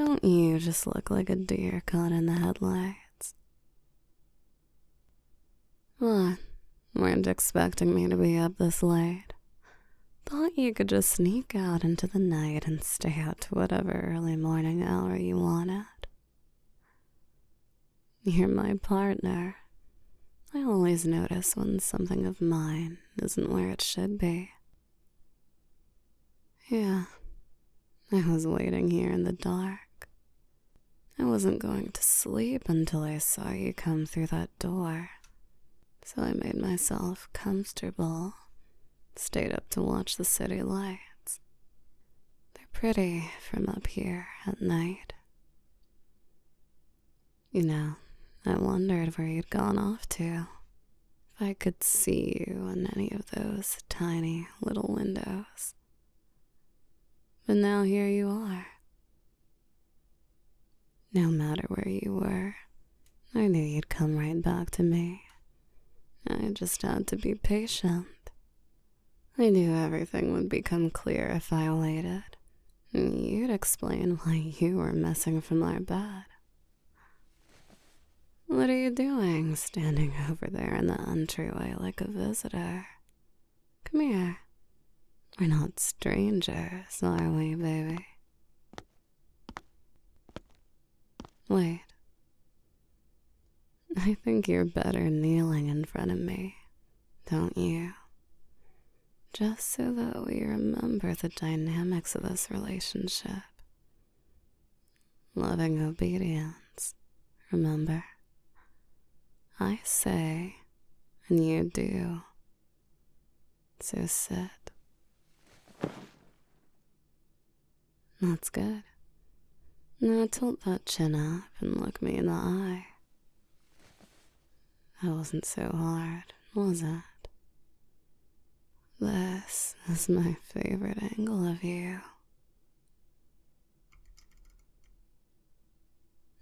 Don't you just look like a deer caught in the headlights? What? Weren't expecting me to be up this late? Thought you could just sneak out into the night and stay out to whatever early morning hour you wanted. You're my partner. I always notice when something of mine isn't where it should be. Yeah, I was waiting here in the dark. I wasn't going to sleep until I saw you come through that door. So I made myself comfortable, stayed up to watch the city lights. They're pretty from up here at night. You know, I wondered where you'd gone off to. If I could see you in any of those tiny little windows. But now here you are. No matter where you were, I knew you'd come right back to me. I just had to be patient. I knew everything would become clear if I waited. You'd explain why you were missing from our bed. What are you doing, standing over there in the entryway like a visitor? Come here. We're not strangers, are we, baby? Wait. I think you're better kneeling in front of me, don't you? Just so that we remember the dynamics of this relationship. Loving obedience, remember? I say, and you do. So sit. That's good. Now tilt that chin up and look me in the eye. That wasn't so hard, was it? This is my favorite angle of you.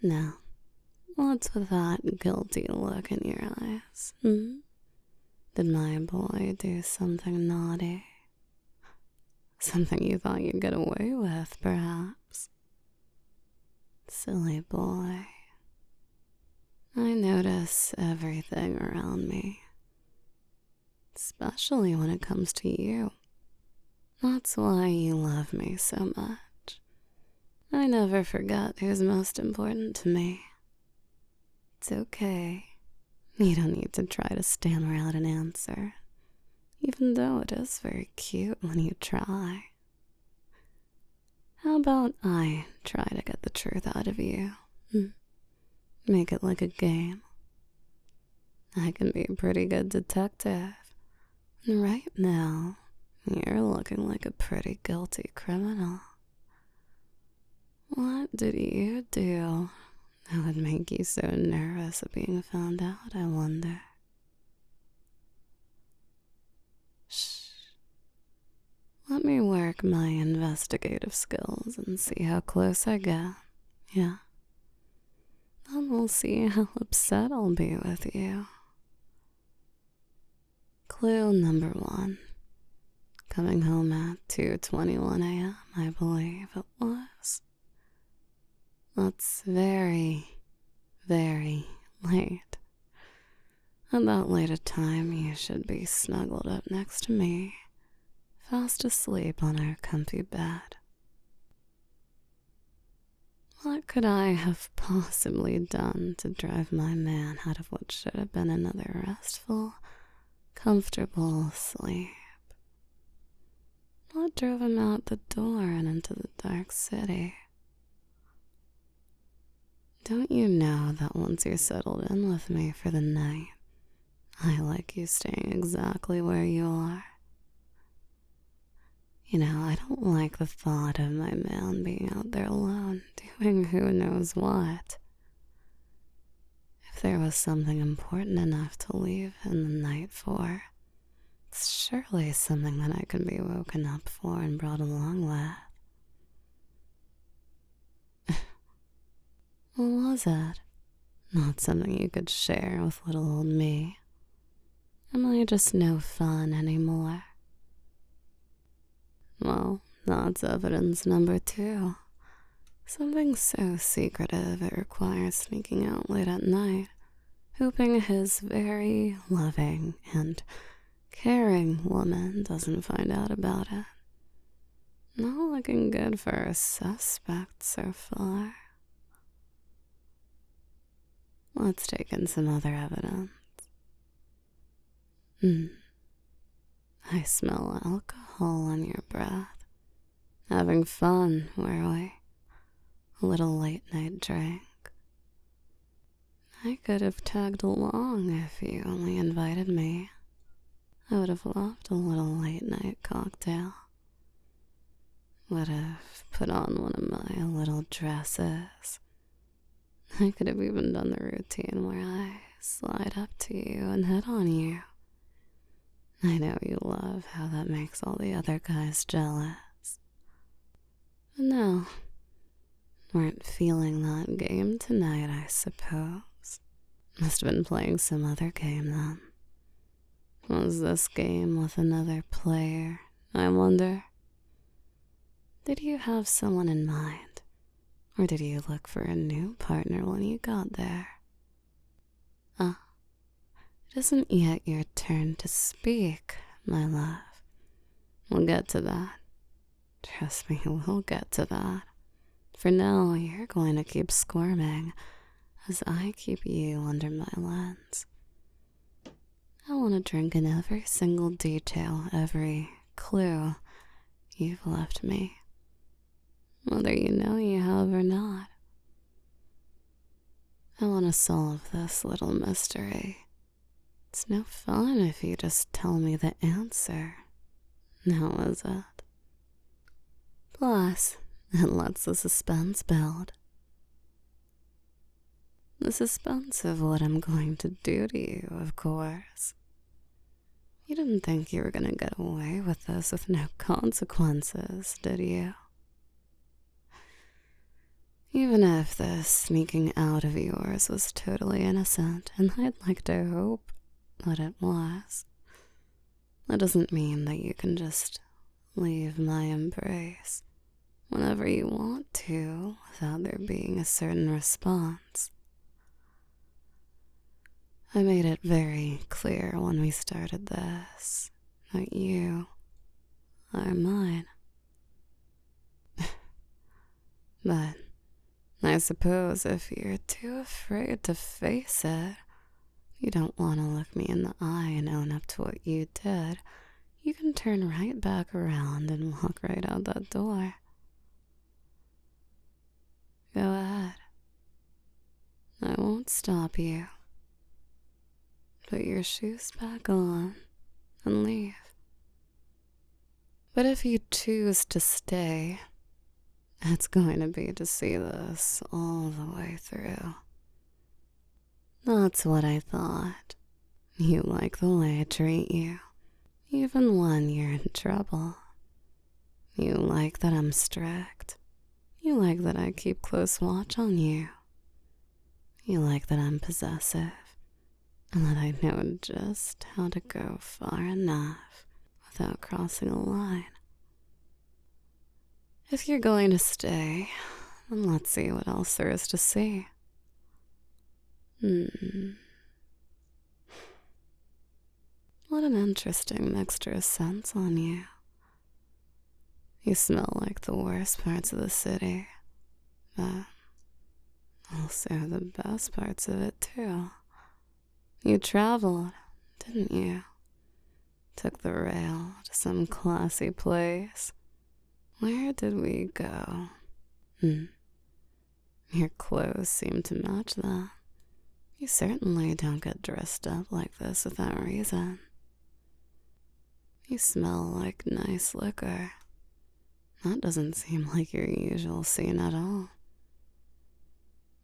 Now, what's with that guilty look in your eyes? Did my boy do something naughty? Something you thought you'd get away with, perhaps? Silly boy. I notice everything around me, especially when it comes to you. That's why you love me so much. I never forget who's most important to me. It's okay. You don't need to try to stammer out an answer, even though it is very cute when you try. How about I try to get the truth out of you? Make it like a game. I can be a pretty good detective. And right now, you're looking like a pretty guilty criminal. What did you do that would make you so nervous of being found out, I wonder? Shh. Let me work my investigative skills and see how close I get. Yeah? Then we'll see how upset I'll be with you. Clue number 1. Coming home at 2:21 a.m., I believe it was. That's very, very late. At that late a time, you should be snuggled up next to me, fast asleep on our comfy bed. What could I have possibly done to drive my man out of what should have been another restful, comfortable sleep? What drove him out the door and into the dark city? Don't you know that once you're settled in with me for the night, I like you staying exactly where you are? You know, I don't like the thought of my man being out there alone, doing who knows what. If there was something important enough to leave in the night for, it's surely something that I could be woken up for and brought along with. What was it? Not something you could share with little old me? Am I just no fun anymore? Well, that's evidence number 2. Something so secretive it requires sneaking out late at night, hoping his very loving and caring woman doesn't find out about it. Not looking good for a suspect so far. Let's take in some other evidence. I smell alcohol on your breath. Having fun, were we? A little late night drink. I could have tagged along if you only invited me. I would have loved a little late night cocktail. Would have put on one of my little dresses. I could have even done the routine where I slide up to you and hit on you. I know you love how that makes all the other guys jealous. But no, weren't feeling that game tonight, I suppose. Must have been playing some other game then. Was this game with another player, I wonder? Did you have someone in mind? Or did you look for a new partner when you got there? It isn't yet your turn to speak, my love. We'll get to that. Trust me, we'll get to that. For now, you're going to keep squirming as I keep you under my lens. I want to drink in every single detail, every clue you've left me. Whether you know you have or not. I want to solve this little mystery. It's no fun if you just tell me the answer. Now is it? Plus, it lets the suspense build. The suspense of what I'm going to do to you, of course. You didn't think you were gonna get away with this with no consequences, did you? Even if this sneaking out of yours was totally innocent, and I'd like to hope that it was, that doesn't mean that you can just leave my embrace whenever you want to without there being a certain response. I made it very clear when we started this that you are mine. But I suppose if you're too afraid to face it, you don't want to look me in the eye and own up to what you did, you can turn right back around and walk right out that door. Go ahead. I won't stop you. Put your shoes back on and leave. But if you choose to stay, it's going to be to see this all the way through. That's what I thought. You like the way I treat you, even when you're in trouble. You like that I'm strict. You like that I keep close watch on you. You like that I'm possessive, and that I know just how to go far enough without crossing a line. If you're going to stay, then let's see what else there is to see. What an interesting mixture of scents on you. You smell like the worst parts of the city, but also the best parts of it too. You traveled, didn't you? Took the rail to some classy place. Where did we go? Your clothes seem to match that. You certainly don't get dressed up like this without reason. You smell like nice liquor. That doesn't seem like your usual scene at all.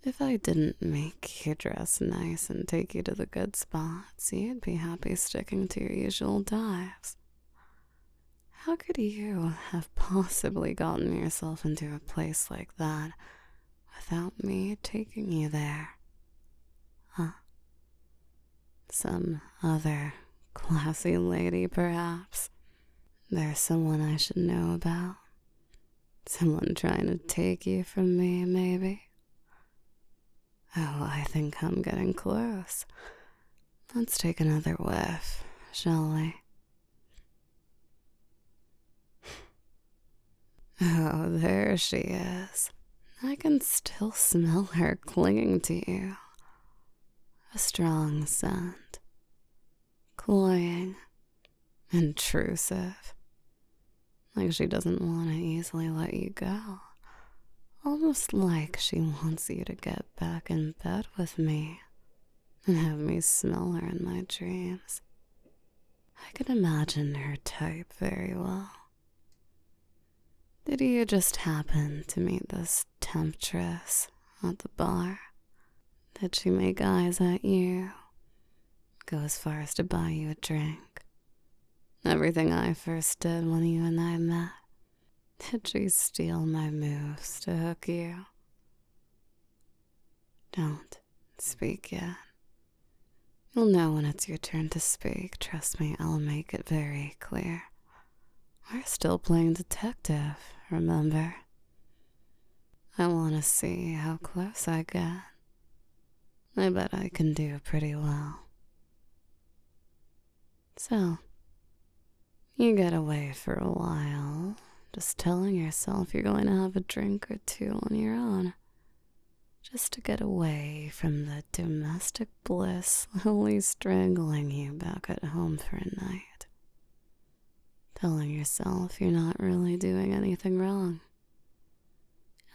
If I didn't make you dress nice and take you to the good spots, you'd be happy sticking to your usual dives. How could you have possibly gotten yourself into a place like that without me taking you there? Some other classy lady, perhaps? There's someone I should know about. Someone trying to take you from me, maybe? Oh, I think I'm getting close. Let's take another whiff, shall we? Oh, there she is. I can still smell her clinging to you. A strong scent. Cloying. Intrusive. Like she doesn't want to easily let you go. Almost like she wants you to get back in bed with me and have me smell her in my dreams. I can imagine her type very well. Did you just happen to meet this temptress at the bar? Did she make eyes at you? Go as far as to buy you a drink? Everything I first did when you and I met? Did she steal my moves to hook you? Don't speak yet. You'll know when it's your turn to speak. Trust me, I'll make it very clear. We're still playing detective, remember? I want to see how close I get. I bet I can do pretty well. So, you get away for a while, just telling yourself you're going to have a drink or two on your own. Just to get away from the domestic bliss slowly strangling you back at home for a night. Telling yourself you're not really doing anything wrong.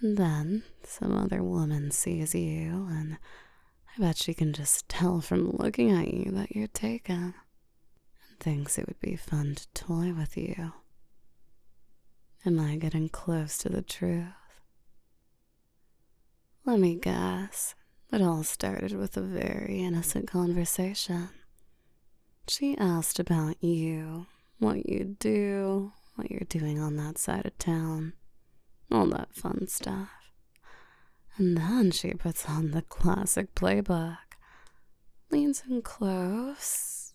And then some other woman sees you, and I bet she can just tell from looking at you that you're taken, and thinks it would be fun to toy with you. Am I getting close to the truth? Let me guess. It all started with a very innocent conversation. She asked about you, what you do, what you're doing on that side of town, all that fun stuff. And then she puts on the classic playbook, leans in close,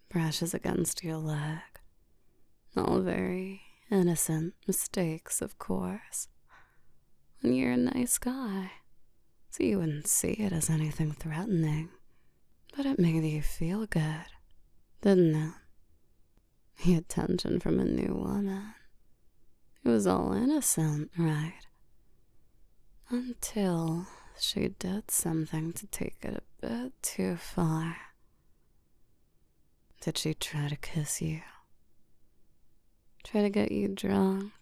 brushes against your leg. All very innocent mistakes, of course. And you're a nice guy, so you wouldn't see it as anything threatening. But it made you feel good, didn't it? The attention from a new woman. It was all innocent, right? Until she did something to take it a bit too far. Did she try to kiss you? Try to get you drunk?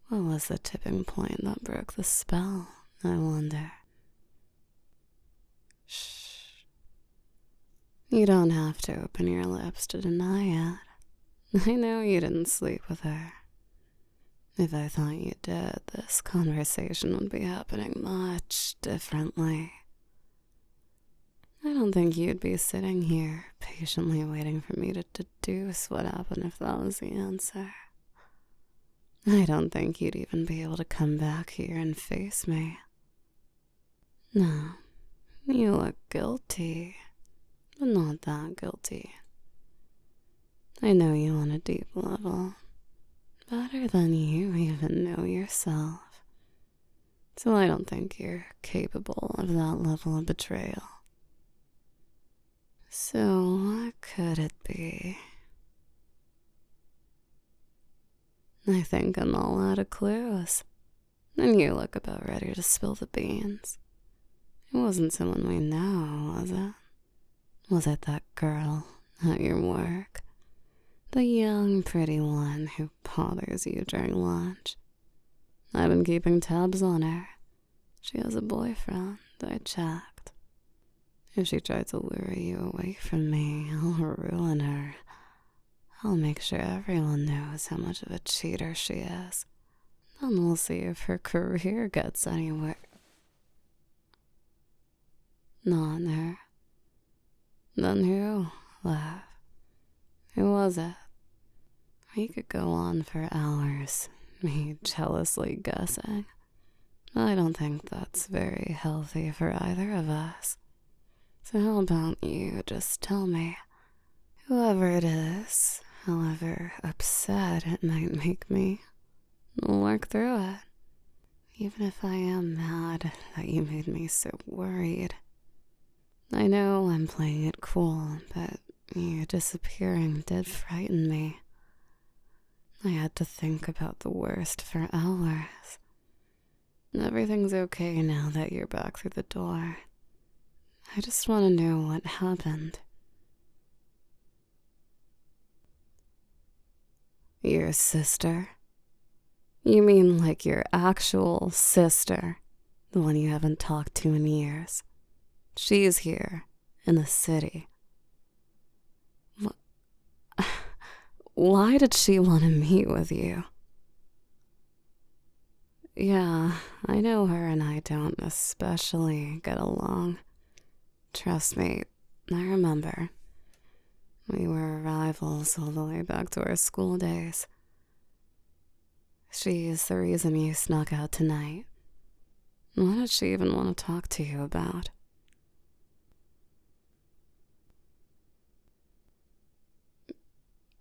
What was the tipping point that broke the spell, I wonder? Shh. You don't have to open your lips to deny it. I know you didn't sleep with her. If I thought you did, this conversation would be happening much differently. I don't think you'd be sitting here patiently waiting for me to deduce what happened if that was the answer. I don't think you'd even be able to come back here and face me. No, you look guilty, but not that guilty. I know you on a deep level, better than you even know yourself. So I don't think you're capable of that level of betrayal. So what could it be? I think I'm all out of clues. And you look about ready to spill the beans. It wasn't someone we know, was it? Was it that girl at your work? The young, pretty one who bothers you during lunch? I've been keeping tabs on her. She has a boyfriend, I checked. If she tries to lure you away from me, I'll ruin her. I'll make sure everyone knows how much of a cheater she is. Then we'll see if her career gets anywhere. Not her. Then who, love? Who was it? We could go on for hours, me jealously guessing. I don't think that's very healthy for either of us. So how about you just tell me? Whoever it is, however upset it might make me, We'll work through it. Even if I am mad that you made me so worried. I know I'm playing it cool, but you disappearing did frighten me. I had to think about the worst for hours. Everything's okay now that you're back through the door. I just want to know what happened. Your sister? You mean like your actual sister, the one you haven't talked to in years? She's here, in the city. Why did she want to meet with you? Yeah, I know her and I don't especially get along. Trust me, I remember. We were rivals all the way back to our school days. She is the reason you snuck out tonight. What did she even want to talk to you about?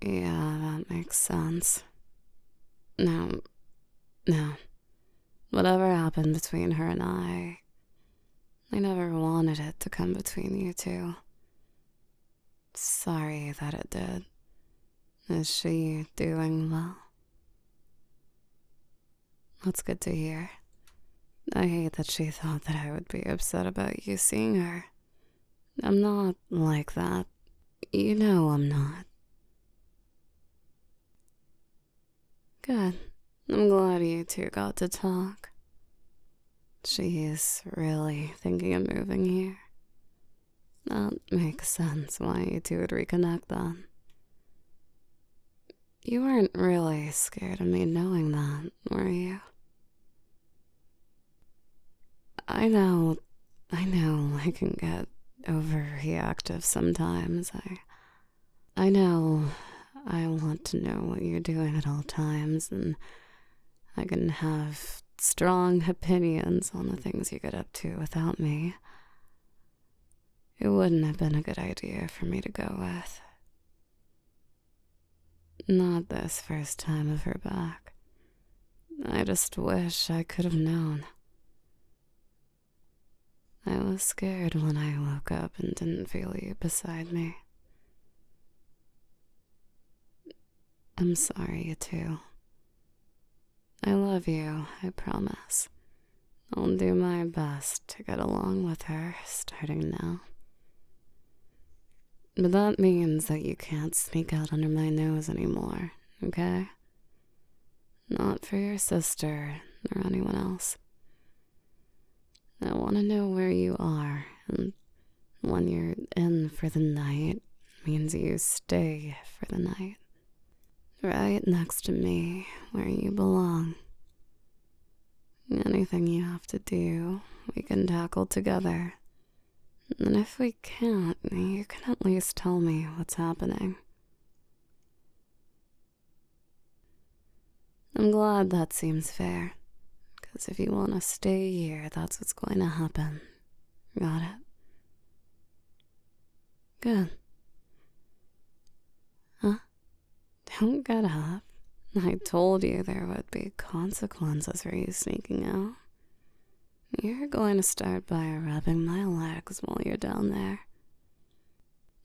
Yeah, that makes sense. No. Whatever happened between her and I never wanted it to come between you two. Sorry that it did. Is she doing well? That's good to hear. I hate that she thought that I would be upset about you seeing her. I'm not like that. You know I'm not. Good. I'm glad you two got to talk. She's really thinking of moving here. That makes sense why you two would reconnect then. You weren't really scared of me knowing that, were you? I know I can get overreactive sometimes. I know I want to know what you're doing at all times, and I can have strong opinions on the things you get up to without me. It wouldn't have been a good idea for me to go with. Not this first time of her back. I just wish I could have known. I was scared when I woke up and didn't feel you beside me. I'm sorry, too. I love you, I promise. I'll do my best to get along with her starting now. But that means that you can't sneak out under my nose anymore, okay? Not for your sister or anyone else. I want to know where you are, and when you're in for the night, means you stay for the night. Right next to me, where you belong. Anything you have to do, we can tackle together. And if we can't, you can at least tell me what's happening. I'm glad that seems fair, because if you want to stay here, that's what's going to happen. Got it? Good. Huh? Don't get up. I told you there would be consequences for you sneaking out. You're going to start by rubbing my legs while you're down there.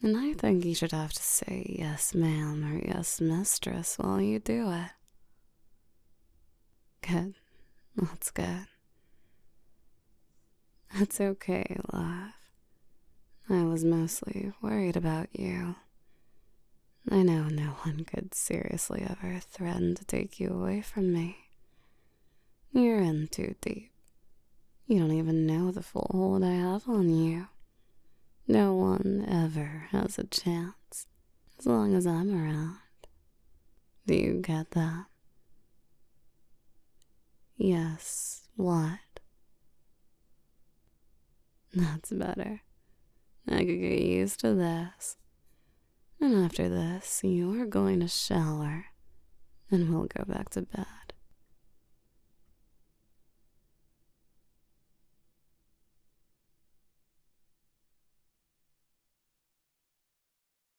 And I think you should have to say yes ma'am or yes mistress while you do it. Good. That's good. It's okay, love. I was mostly worried about you. I know no one could seriously ever threaten to take you away from me. You're in too deep. You don't even know the full hold I have on you. No one ever has a chance, as long as I'm around. Do you get that? Yes, what? That's better. I could get used to this. And after this, you're going to shower, and we'll go back to bed.